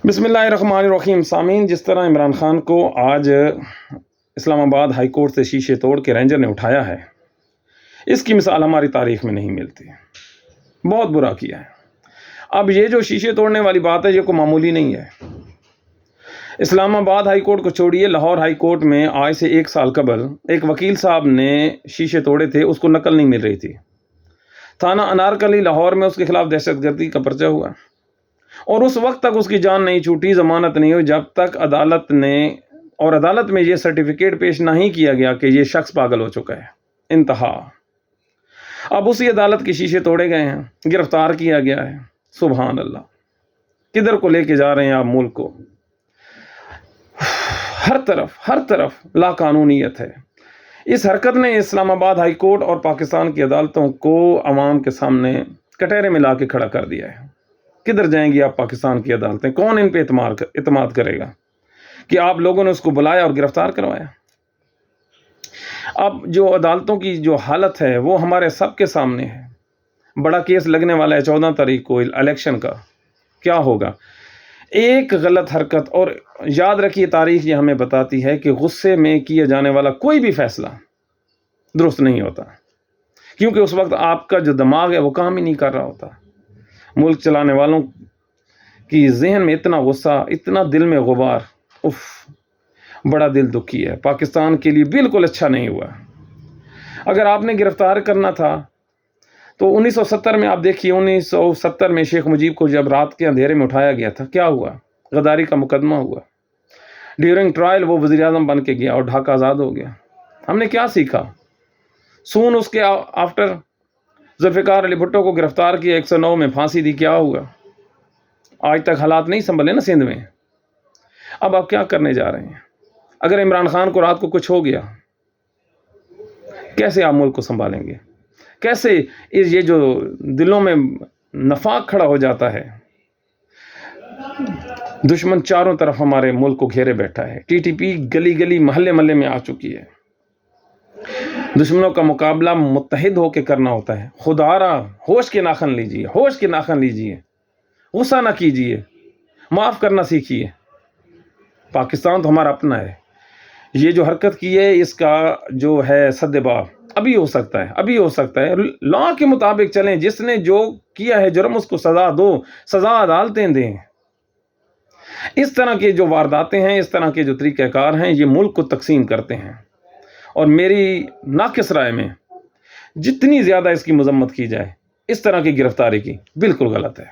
بسم اللہ الرحمن الرحیم۔ سامعین، جس طرح عمران خان کو آج اسلام آباد ہائی کورٹ سے شیشے توڑ کے رینجر نے اٹھایا ہے، اس کی مثال ہماری تاریخ میں نہیں ملتی۔ بہت برا کیا ہے۔ اب یہ جو شیشے توڑنے والی بات ہے، یہ کوئی معمولی نہیں ہے۔ اسلام آباد ہائی کورٹ کو چھوڑیے، لاہور ہائی کورٹ میں آج سے 1 سال قبل ایک وکیل صاحب نے شیشے توڑے تھے، اس کو نقل نہیں مل رہی تھی۔ تھانہ انارکلی لاہور میں اس کے خلاف دہشت گردی کا پرچہ ہوا، اور اس وقت تک اس کی جان نہیں چھوٹی، ضمانت نہیں ہوئی، جب تک عدالت میں یہ سرٹیفکیٹ پیش نہیں کیا گیا کہ یہ شخص پاگل ہو چکا ہے۔ انتہا۔ اب اسی عدالت کے شیشے توڑے گئے ہیں، گرفتار کیا گیا ہے۔ سبحان اللہ، کدھر کو لے کے جا رہے ہیں آپ ملک کو؟ ہر طرف لاقانونیت ہے۔ اس حرکت نے اسلام آباد ہائی کورٹ اور پاکستان کی عدالتوں کو عوام کے سامنے کٹہرے میں لا کے کھڑا کر دیا ہے۔ کدھر جائیں گی آپ پاکستان کی عدالتیں؟ کون ان پہ اعتماد کرے گا کہ آپ لوگوں نے اس کو بلایا اور گرفتار کروایا؟ اب جو عدالتوں کی جو حالت ہے وہ ہمارے سب کے سامنے ہے۔ بڑا کیس لگنے والا ہے 14 تاریخ کو الیکشن کا۔ کیا ہوگا؟ ایک غلط حرکت، اور یاد رکھیے تاریخ یہ ہمیں بتاتی ہے کہ غصے میں کیا جانے والا کوئی بھی فیصلہ درست نہیں ہوتا، کیونکہ اس وقت آپ کا جو دماغ ہے وہ کام ہی نہیں کر رہا ہوتا۔ ملک چلانے والوں کی ذہن میں اتنا غصہ، اتنا دل میں غبار، بڑا دل دکھی ہے۔ پاکستان کے لیے بالکل اچھا نہیں ہوا۔ اگر آپ نے گرفتار کرنا تھا تو 1970 میں آپ دیکھیے، 1970 میں شیخ مجیب کو جب رات کے اندھیرے میں اٹھایا گیا تھا، کیا ہوا؟ غداری کا مقدمہ ہوا۔ ڈیورنگ ٹرائل وہ وزیر اعظم بن کے گیا اور ڈھاکہ آزاد ہو گیا۔ ہم نے کیا سیکھا؟ سون اس کے آفٹر ذوالفقار علی بھٹو کو گرفتار کیا، 109 میں پھانسی دی، کیا ہوا؟ آج تک حالات نہیں سنبھلے نا سندھ میں۔ اب آپ کیا کرنے جا رہے ہیں؟ اگر عمران خان کو رات کو کچھ ہو گیا، کیسے آپ ملک کو سنبھالیں گے؟ کیسے یہ جو دلوں میں نفاق کھڑا ہو جاتا ہے؟ دشمن چاروں طرف ہمارے ملک کو گھیرے بیٹھا ہے۔ ٹی ٹی پی گلی گلی محلے محلے میں آ چکی ہے۔ دشمنوں کا مقابلہ متحد ہو کے کرنا ہوتا ہے۔ خدارا ہوش کے ناخن لیجیے، ہوش کے ناخن لیجیے، غصہ نہ کیجیے، معاف کرنا سیکھیے۔ پاکستان تو ہمارا اپنا ہے۔ یہ جو حرکت کی ہے، اس کا جو ہے سدباب ابھی ہو سکتا ہے۔ لا کے مطابق چلیں، جس نے جو کیا ہے جرم، اس کو سزا دو، سزا عدالتیں دیں۔ اس طرح کے جو وارداتیں ہیں، اس طرح کے جو طریقہ کار ہیں، یہ ملک کو تقسیم کرتے ہیں، اور میری ناقص رائے میں جتنی زیادہ اس کی مذمت کی جائے، اس طرح کی گرفتاری کی بالکل غلط ہے۔